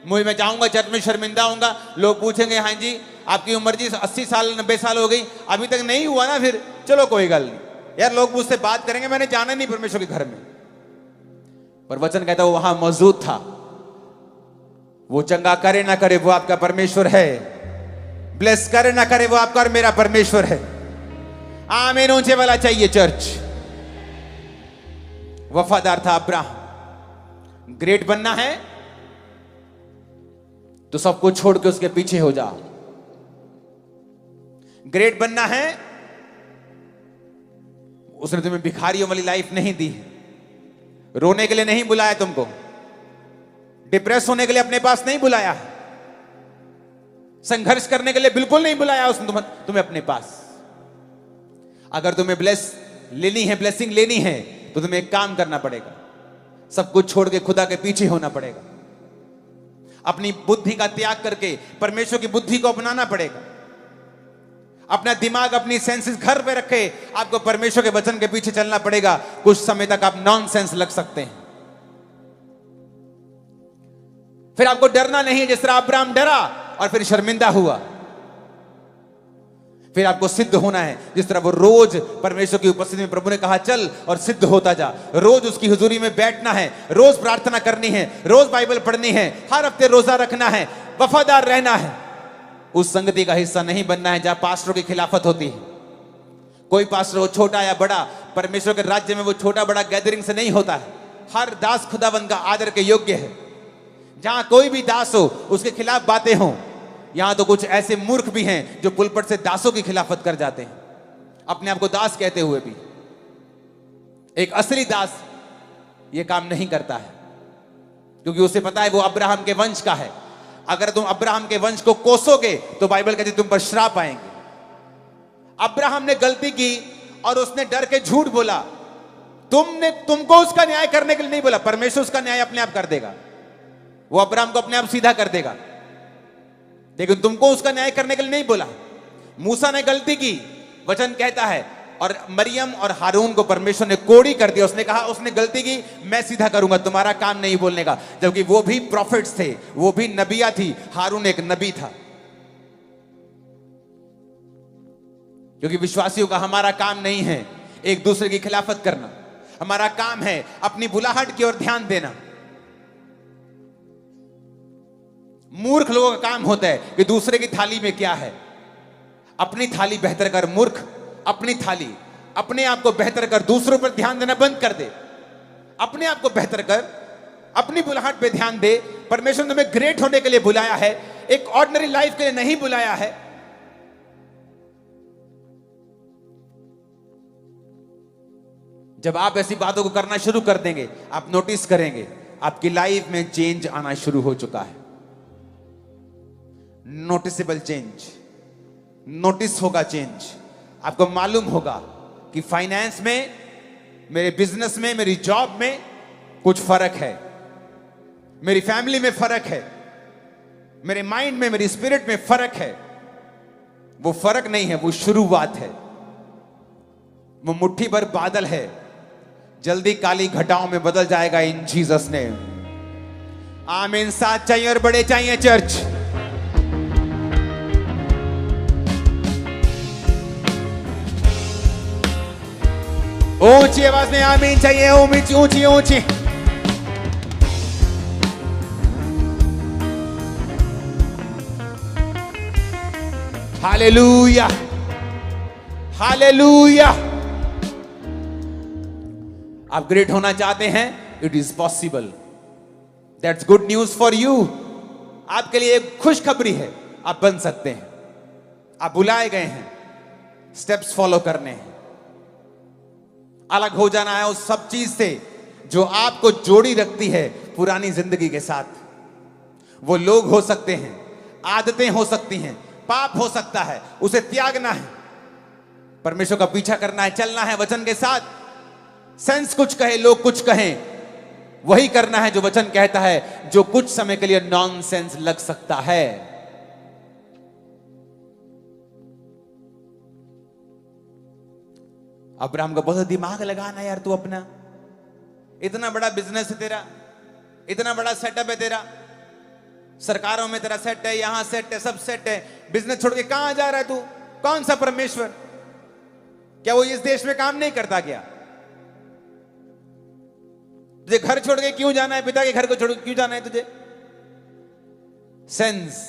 मैं जाऊंगा चर्च में शर्मिंदा होऊंगा, लोग पूछेंगे हाँ जी आपकी उम्र जी 80 साल 90 साल हो गई, अभी तक नहीं हुआ ना, फिर चलो कोई गल नहीं यार, लोग मुझसे बात करेंगे, मैंने जाना नहीं परमेश्वर के घर में। पर वचन कहता वो वहां मौजूद था। वो चंगा करे ना करे वो आपका परमेश्वर है, ब्लेस करे ना करे वो आपका और मेरा परमेश्वर है। आमीन ऊंचे वाला चाहिए चर्च। वफादार था अब्राहम। ग्रेट बनना है तो सब कुछ छोड़ के उसके पीछे हो जाओ। ग्रेट बनना है, उसने तुम्हें भिखारियों वाली लाइफ नहीं दी। रोने के लिए नहीं बुलाया तुमको, डिप्रेस होने के लिए अपने पास नहीं बुलाया, संघर्ष करने के लिए बिल्कुल नहीं बुलाया उसने तुम्हें अपने पास। अगर तुम्हें ब्लेसिंग लेनी है तो तुम्हें एक काम करना पड़ेगा, सब कुछ छोड़ के खुदा के पीछे होना पड़ेगा। अपनी बुद्धि का त्याग करके परमेश्वर की बुद्धि को अपनाना पड़ेगा। अपना दिमाग अपनी सेंसेस घर पे रखे, आपको परमेश्वर के वचन के पीछे चलना पड़ेगा। कुछ समय तक आप नॉनसेंस लग सकते हैं, फिर आपको डरना नहीं है जिस तरह अब्राहम डरा और फिर शर्मिंदा हुआ। फिर आपको सिद्ध होना है जिस तरह वो रोज परमेश्वर की उपस्थिति में प्रभु ने कहा चल और सिद्ध होता जा। रोज उसकी हुजूरी में बैठना है, रोज प्रार्थना करनी है, रोज बाइबल पढ़नी है, हर हफ्ते रोजा रखना है, वफादार रहना है। उस संगति का हिस्सा नहीं बनना है जहां पास्टरों की खिलाफत होती है। कोई पास्टर हो छोटा या बड़ा, परमेश्वर के राज्य में वो छोटा बड़ा गैदरिंग से नहीं होता है। हर दास खुदावंद का आदर के योग्य है। जहां कोई भी दास हो उसके खिलाफ बातें हों। यहां तो कुछ ऐसे मूर्ख भी हैं जो पुलपट से दासों की खिलाफत कर जाते हैं, अपने आप को दास कहते हुए भी। एक असली दास यह काम नहीं करता है, क्योंकि उसे पता है वो अब्राहम के वंश का है। अगर तुम अब्राहम के वंश को कोसोगे तो बाइबल कहती है तुम पर श्राप आएंगे। अब्राहम ने गलती की और उसने डर के झूठ बोला। तुमको उसका न्याय करने के लिए नहीं बोला, परमेश्वर उसका न्याय अपने आप कर देगा। वो अब्राहम को अपने आप सीधा कर देगा, लेकिन तुमको उसका न्याय करने के लिए नहीं बोला। मूसा ने गलती की, वचन कहता है, और मरियम और हारून को परमेश्वर ने कोड़ी कर दिया। उसने कहा उसने गलती की, मैं सीधा करूंगा, तुम्हारा काम नहीं बोलने का। जबकि वो भी प्रॉफिट्स थे, वो भी नबिया थी, हारून एक नबी था। क्योंकि विश्वासियों का हमारा काम नहीं है एक दूसरे की खिलाफत करना, हमारा काम है अपनी बुलाहट की ओर ध्यान देना। मूर्ख लोगों का काम होता है कि दूसरे की थाली में क्या है, अपनी थाली बेहतर कर। मूर्ख अपनी थाली, अपने आप को बेहतर कर, दूसरों पर ध्यान देना बंद कर दे। अपने आप को बेहतर कर, अपनी बुलाहट पे ध्यान दे। परमेश्वर ने तुम्हें ग्रेट होने के लिए बुलाया है, एक ऑर्डिनरी लाइफ के लिए नहीं बुलाया है। जब आप ऐसी बातों को करना शुरू कर देंगे, आप नोटिस करेंगे आपकी लाइफ में चेंज आना शुरू हो चुका है। नोटिसेबल चेंज, नोटिस होगा चेंज। आपको मालूम होगा कि फाइनेंस में, मेरे बिजनेस में, मेरी जॉब में कुछ फर्क है, मेरी फैमिली में फर्क है। मेरे माइंड में, मेरी स्पिरिट में फर्क है। वो फर्क नहीं है, वो शुरुआत है। वो मुट्ठी भर बादल है, जल्दी काली घटाओं में बदल जाएगा इन जीसस नेम। आमीन। साथ चाहिए और बड़े चाहिए चर्च। ऊंची आवाज में आमीन चाहिए, ऊंची ऊंची ऊंची। Hallelujah, hallelujah. आप ग्रेट होना चाहते हैं, it is possible. That's good news for you. आपके लिए एक खुशखबरी है, आप बन सकते हैं। आप बुलाए गए हैं स्टेप्स फॉलो करने हैं। अलग हो जाना है उस सब चीज से जो आपको जोड़ी रखती है पुरानी जिंदगी के साथ। वो लोग हो सकते हैं, आदतें हो सकती हैं, पाप हो सकता है, उसे त्यागना है। परमेश्वर का पीछा करना है, चलना है वचन के साथ। सेंस कुछ कहे, लोग कुछ कहें, वही करना है जो वचन कहता है, जो कुछ समय के लिए नॉनसेंस लग सकता है। अब्राहम को बहुत दिमाग लगाना यार, तू अपना इतना बड़ा बिजनेस है तेरा, इतना बड़ा सेटअप है तेरा, सरकारों में तेरा सेट है, यहां सेट है, सब सेट है। बिजनेस छोड़ के कहां जा रहा है तू? कौन सा परमेश्वर? क्या वो इस देश में काम नहीं करता क्या? तुझे घर छोड़ के क्यों जाना है? पिता के घर को छोड़ के क्यों जाना है तुझे? सेंस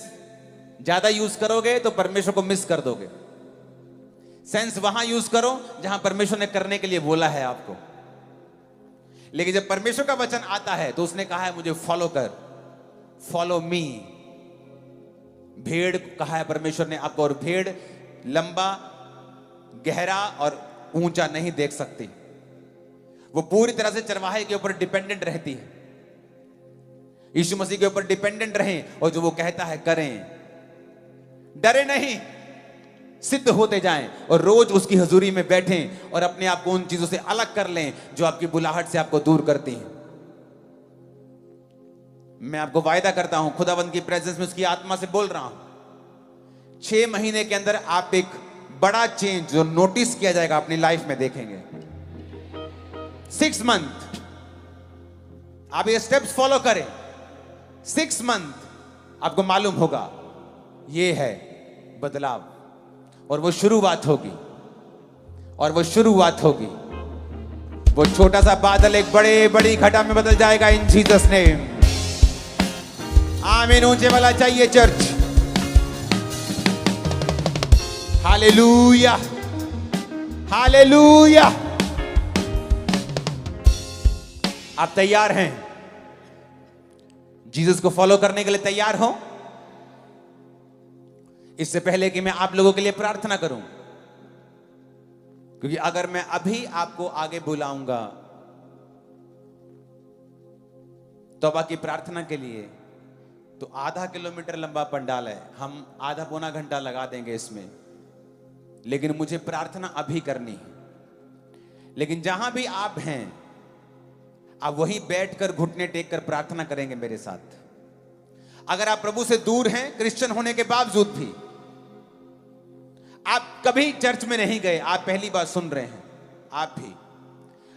ज्यादा यूज करोगे तो परमेश्वर को मिस कर दोगे। सेंस वहां यूज करो जहां परमेश्वर ने करने के लिए बोला है आपको। लेकिन जब परमेश्वर का वचन आता है तो उसने कहा है मुझे फॉलो कर, फॉलो मी। भेड़ कहा है परमेश्वर ने आपको, और भेड़ लंबा, गहरा और ऊंचा नहीं देख सकती। वो पूरी तरह से चरवाहे के ऊपर डिपेंडेंट रहती है। यीशु मसीह के ऊपर डिपेंडेंट रहें और जो वो कहता है करें। डरे नहीं, सिद्ध होते जाएं और रोज उसकी हजूरी में बैठें और अपने आप को उन चीजों से अलग कर लें जो आपकी बुलाहट से आपको दूर करती हैं। मैं आपको वायदा करता हूं, खुदावंद की प्रेजेंस में उसकी आत्मा से बोल रहा हूं, 6 महीने के अंदर आप एक बड़ा चेंज जो नोटिस किया जाएगा अपनी लाइफ में देखेंगे। 6 मंथ आप ये स्टेप्स फॉलो करें, 6 मंथ आपको मालूम होगा ये है बदलाव। और वो शुरुआत होगी, और वो शुरुआत होगी। वो छोटा सा बादल एक बड़ी घटा में बदल जाएगा इन जीसस नेम। आमीन। ऊंचे वाला चाहिए चर्च। Hallelujah, hallelujah. आप तैयार हैं जीसस को फॉलो करने के लिए? तैयार हो? इससे पहले कि मैं आप लोगों के लिए प्रार्थना करूं, क्योंकि अगर मैं अभी आपको आगे बुलाऊंगा तौबा की प्रार्थना के लिए, तो आधा किलोमीटर लंबा पंडाल है, हम आधा पौना घंटा लगा देंगे इसमें। लेकिन मुझे प्रार्थना अभी करनी है। लेकिन जहां भी आप हैं, आप वहीं बैठकर घुटने टेक कर प्रार्थना करेंगे मेरे साथ। अगर आप प्रभु से दूर हैं, क्रिश्चियन होने के बावजूद भी, आप कभी चर्च में नहीं गए, आप पहली बार सुन रहे हैं, आप भी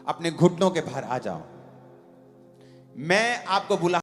अपने घुटनों के बाहर आ जाओ। मैं आपको बुला